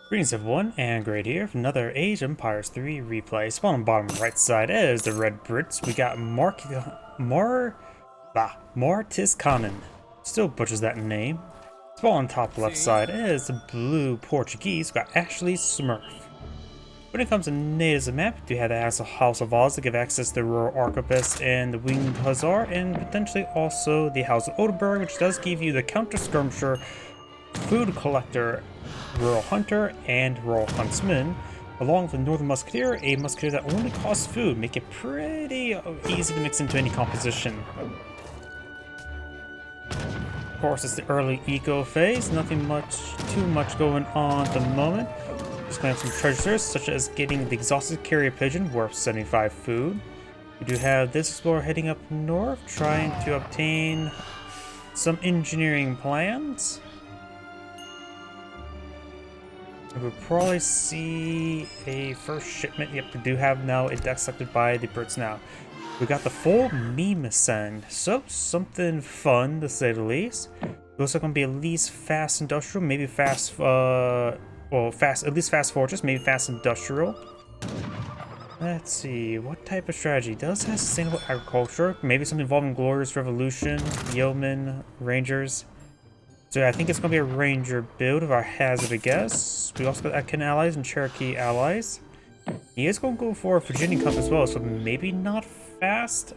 Greetings everyone, and Great here for another Age of Empires 3 replay. Spawn on the bottom right side is the red Brits. We got Martiskainen. Still butchers that name. Spawn on top left side is the blue Portuguese. We got Ashley Smurf. When it comes to natives of the map, we have the House of Oz to give access to the Rural Arquebus and the Winged Hussar, and potentially also the House of Odenburg, which does give you the Counter Skirmisher, Food Collector, Rural Hunter, and Rural Huntsman, along with the Northern Musketeer, a Musketeer that only costs food, make it pretty easy to mix into any composition. Of course, it's the early eco phase, nothing too much going on at the moment. Just gonna have some treasures, such as getting the Exhausted Carrier Pigeon, worth 75 food. We do have this explorer heading up north, trying to obtain some engineering plans. We'll probably see a first shipment. Yep, we do have now a deck selected by the Brits now. We got the full meme send, so something fun to say the least. Looks like gonna be at least fast industrial, maybe fast, at least fast fortress, maybe fast industrial. Let's see, what type of strategy? Does have sustainable agriculture, maybe something involving glorious revolution, yeomen, rangers. So yeah, I think it's going to be a ranger build if I hazard a guess. We also got Akin allies and Cherokee allies. He is going to go for a Virginian Cup as well, so maybe not fast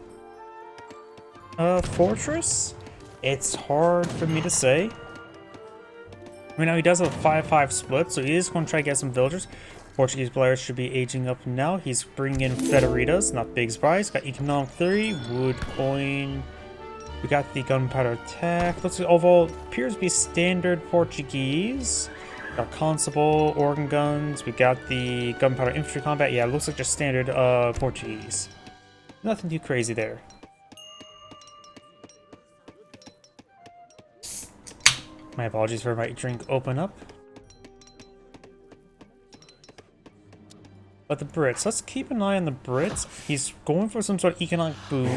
fortress? It's hard for me to say. Right now he does have a 5-5 split, so he is going to try to get some villagers. Portuguese players should be aging up now. He's bringing in Federitas, not big surprise. Got Economic Theory, Wood Coin. We got the gunpowder attack. Looks like overall appears to be standard Portuguese. Got constable, organ guns. We got the gunpowder infantry combat. Yeah, it looks like just standard Portuguese. Nothing too crazy there. My apologies for my drink open up. But the Brits, let's keep an eye on the Brits. He's going for some sort of economic boom.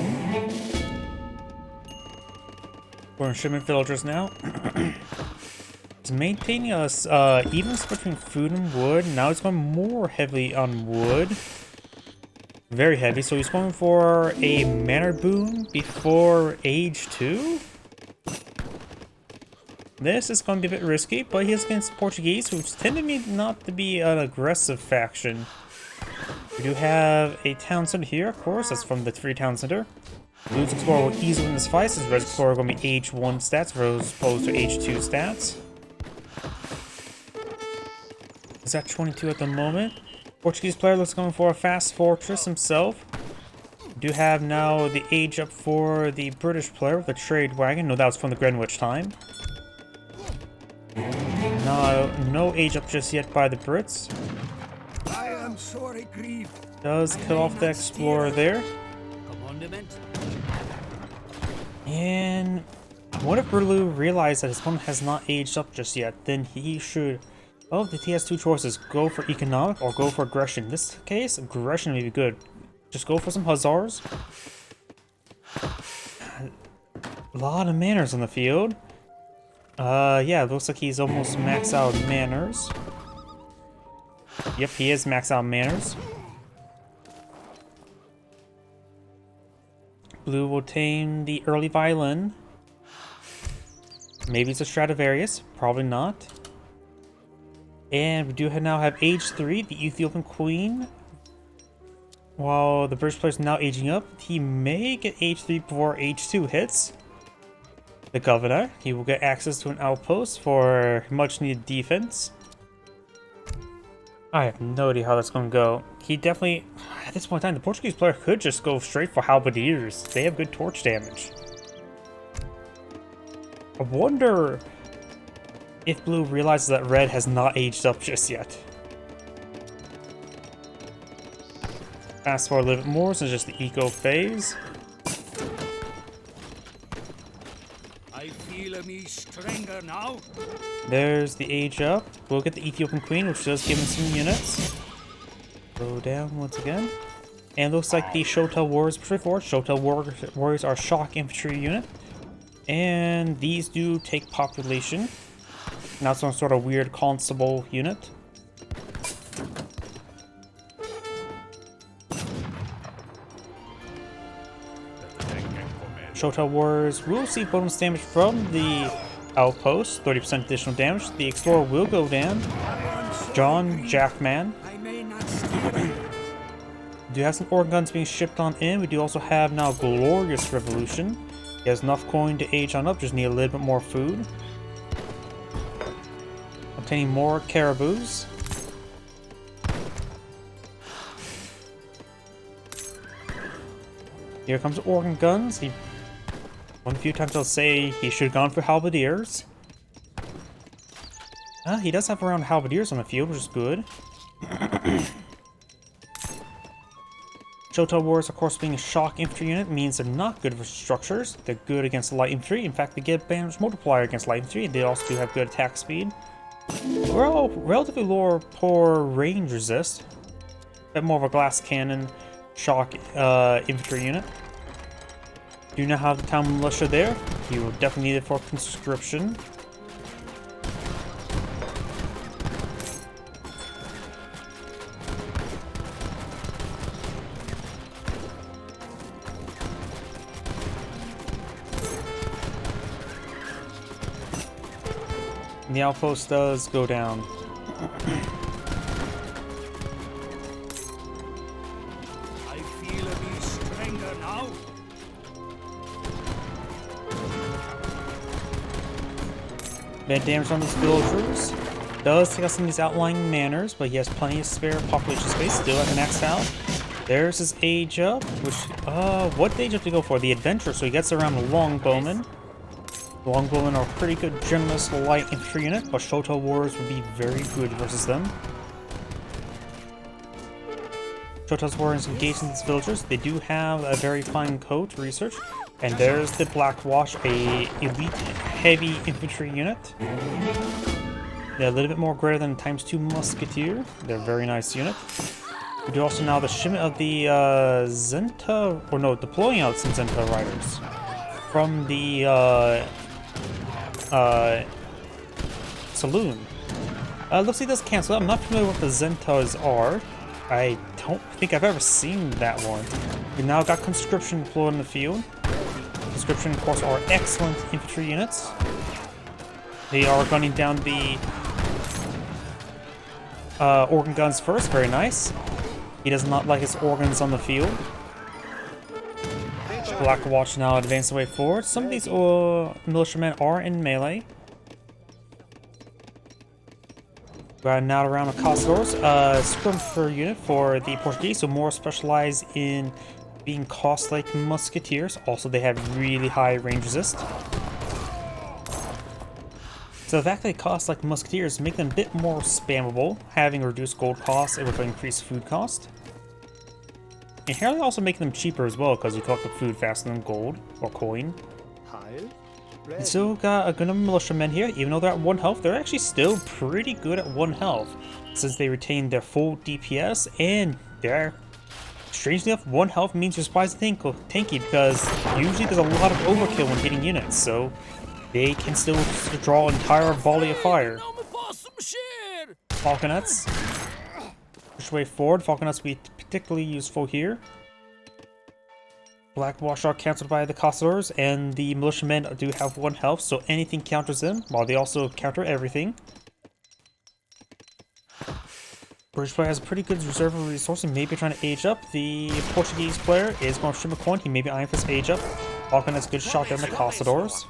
We're in shipment villagers now. He's maintaining us even between food and wood. Now he's going more heavily on wood. Very heavy. So he's going for a manor boon before age 2. This is going to be a bit risky, but he is against the Portuguese, who tend to be not to be an aggressive faction. We do have a town center here, of course. That's from the Free Town Center. Blue's Explorer will easily win this fight, since Red Explorer going to be age 1 stats as opposed to age 2 stats. Is that 22 at the moment? Portuguese player looks going for a fast fortress himself. We do have now the age up for the British player with the trade wagon. No, that was from the Greenwich time. No age up just yet by the Brits. I am sorry, grief. Does kill off the Explorer there. And what if Blue realized that his opponent has not aged up just yet? Then he should... Oh, he has two choices. Go for economic or go for aggression. In this case, aggression may be good. Just go for some hussars. A lot of manners on the field. Yeah, it looks like he's almost maxed out manners. Yep, he is maxed out manners. Blue will tame the early violin. Maybe it's a Stradivarius. Probably not. And we do now have age 3, the Ethiopian Queen. While the British player is now aging up, he may get age 3 before age 2 hits. The Governor, he will get access to an outpost for much needed defense. I have no idea how that's going to go. He definitely, at this point in time, the Portuguese player could just go straight for halberdiers. They have good torch damage. I wonder if Blue realizes that Red has not aged up just yet. Fast forward a little bit more, so it's just the eco phase. I feel me stronger now. There's the age up. We'll get the Ethiopian Queen, which does give him some units. Go down once again. And it looks like the Shotel Warriors push forward. Shotel Warriors are shock infantry unit. And these do take population. Now some sort of weird constable unit. Shotel Warriors will see bonus damage from the outpost, 30% additional damage. The Explorer will go down. John Jackman. I may not steal. We do have some organ guns being shipped on in. We do also have now Glorious Revolution. He has enough coin to age on up, just need a little bit more food. Obtaining more caribous. Here comes organ guns. One few times I'll say he should have gone for halberdiers. He does have around halberdiers on the field, which is good. Shotel Warriors, of course, being a shock infantry unit means they're not good for structures. They're good against light infantry. In fact, they get damage multiplier against light infantry. They also do have good attack speed. Well, relatively lower poor range resist. A bit more of a glass cannon shock infantry unit. Do not have the town militia there. You will definitely need it for conscription. And the outpost does go down. I feel a bit stronger now. Bad damage on these villagers. Does take out some of these outlying manors, but he has plenty of spare population space. Still at maxed out. There's his age up, which, what age up to go for? The adventure, so he gets around the longbowmen. The longbowmen are a pretty good generalist light infantry unit, but Shotel Warriors would be very good versus them. Shotel Warriors engage in these villagers. They do have a very fine coat research. And there's the Black Watch, a elite heavy infantry unit. They're a little bit more greater than ×2 musketeer. They're a very nice unit. We do also now the shipment of the Zenta, or no, deploying out some Zenta riders from the saloon. Looks like it does cancel. I'm not familiar with what the Zentas are. I don't think I've ever seen that one. We've now got conscription deployed in the field. Conscription, of course, are excellent infantry units. They are gunning down the organ guns first. Very nice. He does not like his organs on the field. Black Watch now advance the way forward. Some of these militiamen are in melee. Got now around the Costors. Scrumfer unit for the Portuguese, so more specialized in being cost like musketeers. Also, they have really high range resist. So the fact that they cost like musketeers make them a bit more spammable, having reduced gold cost and with increased food cost. Inherently also making them cheaper as well, because you collect the food faster than gold or coin. And still got a good number of militiamen here. Even though they're at 1 health, they're actually still pretty good at 1 health, since they retain their full DPS, and they're, strangely enough, 1 health means you're surprisingly tanky, because usually there's a lot of overkill when hitting units, so they can still draw an entire volley of fire. Falconets. Push way forward. Falconets will be particularly useful here. Black Watch are cancelled by the Costors, and the militiamen do have 1 health, so anything counters them, while they also counter everything. British player has a pretty good reserve of resources, maybe trying to age up. The Portuguese player is going to ship a coin, he may be eyeing for his age up. Falcon has a good shot down the Costors.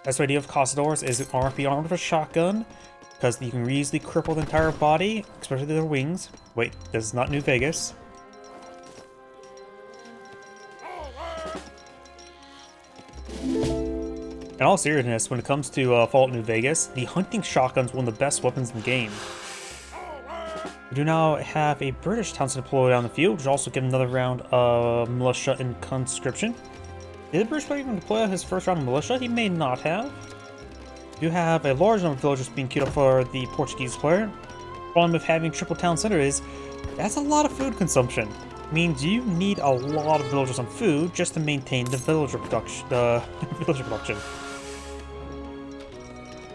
That's the idea of Costors, is be armed with a shotgun, because you can easily cripple the entire body, especially their wings. Wait, this is not New Vegas. In all seriousness, when it comes to Fallout New Vegas, the hunting shotgun is one of the best weapons in the game. We do now have a British townsend deployed on the field, which also give another round of militia and conscription. Did the British player even deploy his first round of militia? He may not have. You have a large number of villagers being queued up for the Portuguese player. The problem with having triple town center is that's a lot of food consumption. It means you need a lot of villagers on food just to maintain the villager production.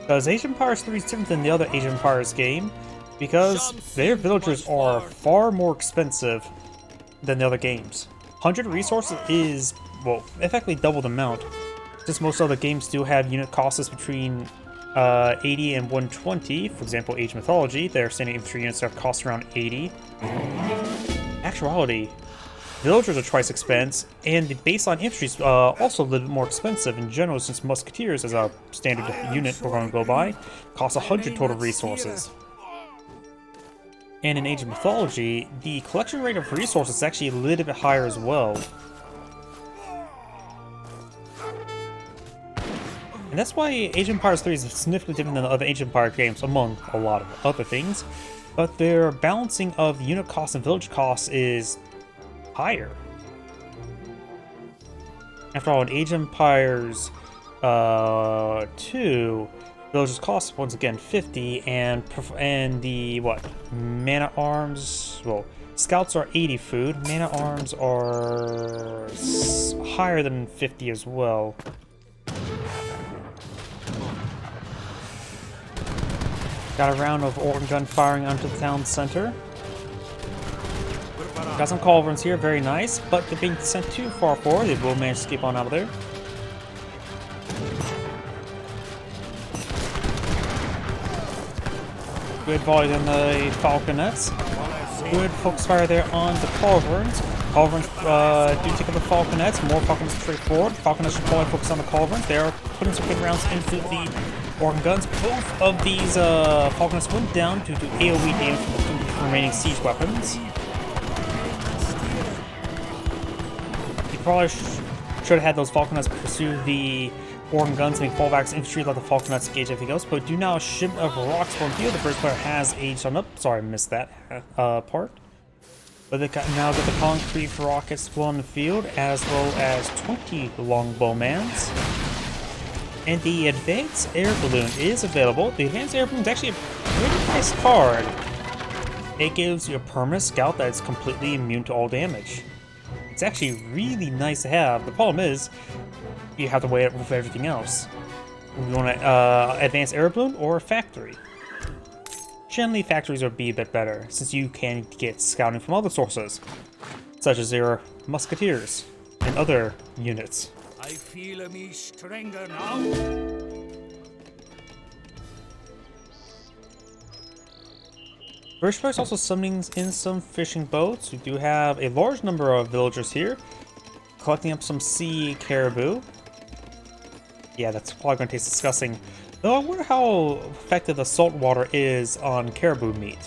Because Age of Empires 3 is different than the other Age of Empires game. because their villagers are far more expensive than the other games. 100 resources is, well, effectively double the amount. Since most other games do have unit costs between 80 and 120, for example, Age of Mythology, their standard infantry units are cost around 80. Actuality, villagers are twice expense, and the baseline infantry is also a little bit more expensive in general, since musketeers, as a standard unit we're going to go by, costs 100 total resources. And in Age of Mythology, the collection rate of resources is actually a little bit higher as well. And that's why Age of Empires 3 is significantly different than the other Age of Empires games, among a lot of other things. But their balancing of unit costs and village costs is higher. After all, in Age of Empires 2, villagers cost once again 50, and the man-at-arms, well, scouts are 80 food, man-at-arms are higher than 50 as well. Got a round of organ gun firing onto the town center. Got some culverins here, very nice, but they're being sent too far forward. They will manage to escape on out of there. Good volley on the falconets. Good focus fire there on the culverins. Culverins do take up the falconets. More falconets straightforward. Falconets should probably focus on the culverins. They are putting some good rounds into the organ guns. Both of these falconets went down due to AoE damage from the remaining siege weapons. You probably should have had those falconets pursue the organ guns, make fallbacks infantry, let the falconets engage everything else, but do now a shipment of rocks from field. The first player has aged on up. Sorry, I missed that part. But they now got the concrete rockets on the field, as well as 20 longbowmans. And the Advanced Air Balloon is available. The Advanced Air Balloon is actually a pretty nice card. It gives you a permanent scout that is completely immune to all damage. It's actually really nice to have. The problem is, you have to weigh it with everything else. You want an Advanced Air Balloon or a Factory? Generally, factories would be a bit better, since you can get scouting from other sources, such as your musketeers and other units. I feel me stronger now. British players also summoning in some fishing boats. We do have a large number of villagers here, collecting up some sea caribou. Yeah, that's probably going to taste disgusting. Though I wonder how effective the salt water is on caribou meat.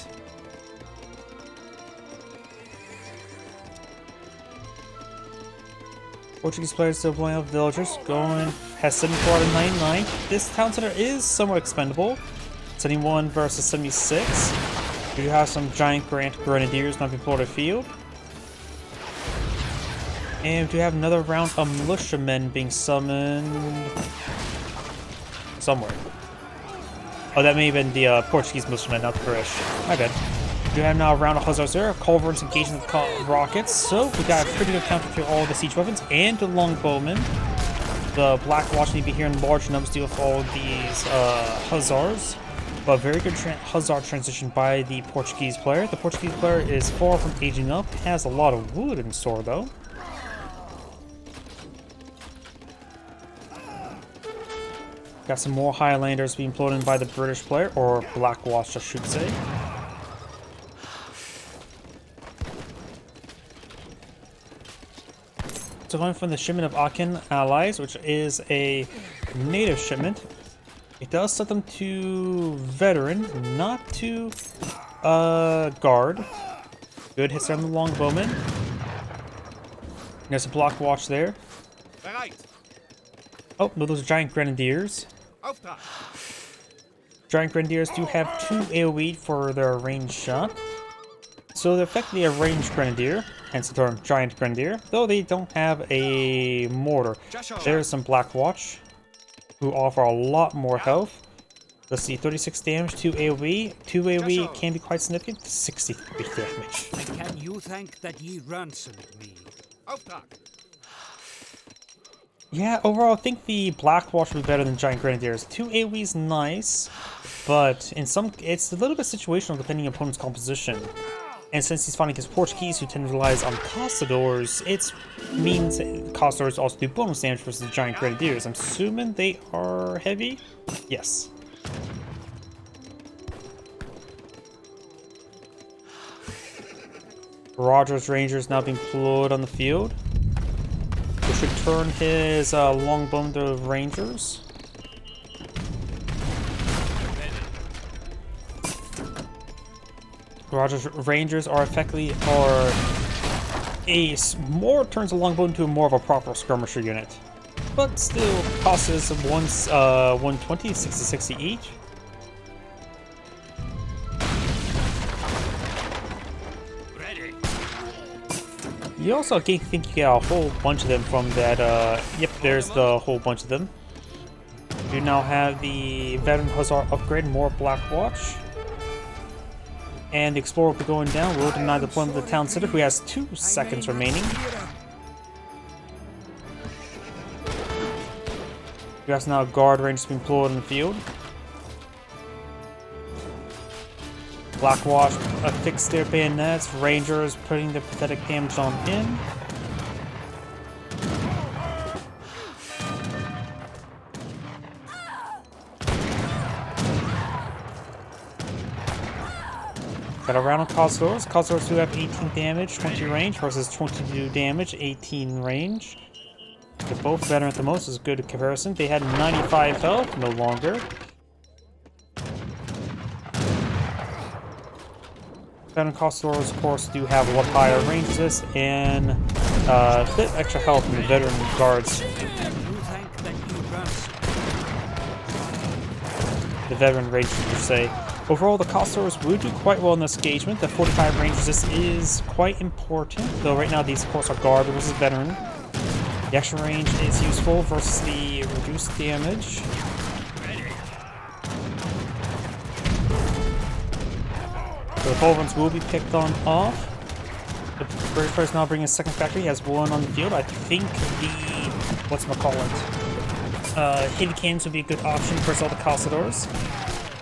Portuguese players still playing up villagers, has 74 out of 99. This town center is somewhat expendable. 71 versus 76. We do have some giant grenadiers not being pulled to field. And we do have another round of militiamen being summoned somewhere. Oh, that may have been the Portuguese militiamen, not the British. My bad. We do have now a round of hussars there, culverins engaging with rockets, so we got a pretty good counter to all the siege weapons and the longbowmen. The Black Watch need to be here in large numbers to deal with all these hussars. But very good hussar transition by the Portuguese player. The Portuguese player is far from aging up, has a lot of wood in store though. Got some more Highlanders being floated in by the British player, or Black Watch I should say. So going from the shipment of Akin allies, which is a native shipment, it does set them to veteran, not to guard. Good hits on the longbowman. There's a Black Watch there. Oh, no, those are giant grenadiers. Giant grenadiers do have 2 AoE for their ranged shot. So they're effectively a ranged grenadier, hence the term giant grenadier, though they don't have a mortar. There's some Black Watch, who offer a lot more health. Let's see, 36 damage, 2 AoE. 2 AoE can be quite significant, 63 damage. And can you thank that ye ransomed me? Yeah, overall, I think the Black Watch would be better than Giant Grenadiers. 2 AoE's nice, but in some, it's a little bit situational depending on opponent's composition. And since he's fighting against Portuguese, who tend to rely on Caçadores, it means Caçadores also do bonus damage versus Giant Grenadiers. I'm assuming they are heavy? Yes. Roger's Rangers now being deployed on the field. We should turn his longbow to Rangers. Roger's Rangers are effectively more turns a longbow into more of a proper skirmisher unit, but still costs us 120, 60 each. Ready. You also think you get a whole bunch of them from that. Yep, there's the whole bunch of them. You now have the Veteran Hussar upgrade, more Black Watch. And the Explorer will be going down. Will deny deployment of the Town Center, who has 2 seconds remaining. You guys now Guard Rangers being deployed in the field. Black Watch affix their bayonets. Rangers putting the pathetic damage on in. Got a round of Caçadores. Caçadores do have 18 damage, 20 range versus 22 damage, 18 range. They're both better at the most, is a good comparison. They had 95 health, no longer. Veteran Caçadores, of course, do have a lot higher range resist and a bit extra health than the Veteran Guards. The Veteran Rangers, per se. Overall, the Caçadores would do quite well in this engagement. The 45 range resist is quite important, though right now these, of course, are Guard versus Veteran. The extra range is useful versus the reduced damage. So the Fulrons will be picked on off. The British player is now bringing a second factory. He has 1 on the field. I think the heavy cannons would be a good option versus all the Caçadores.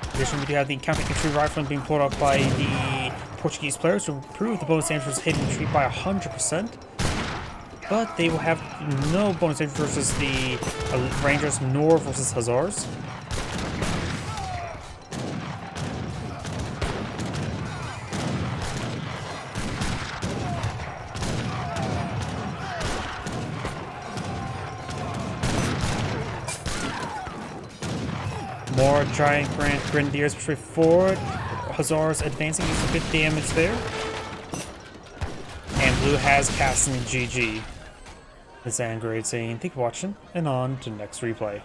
In addition, we do have the counter-infantry rifle being pulled off by the Portuguese players to improve the bonus damage versus heavy infantry by 100%. But they will have no bonus damage versus the Rangers nor versus Hussars. More Giant Grenadiers push forward. Hussars advancing, using good damage there. And Blue has casting GG. It's Angrade saying, thank you for watching, and on to the next replay.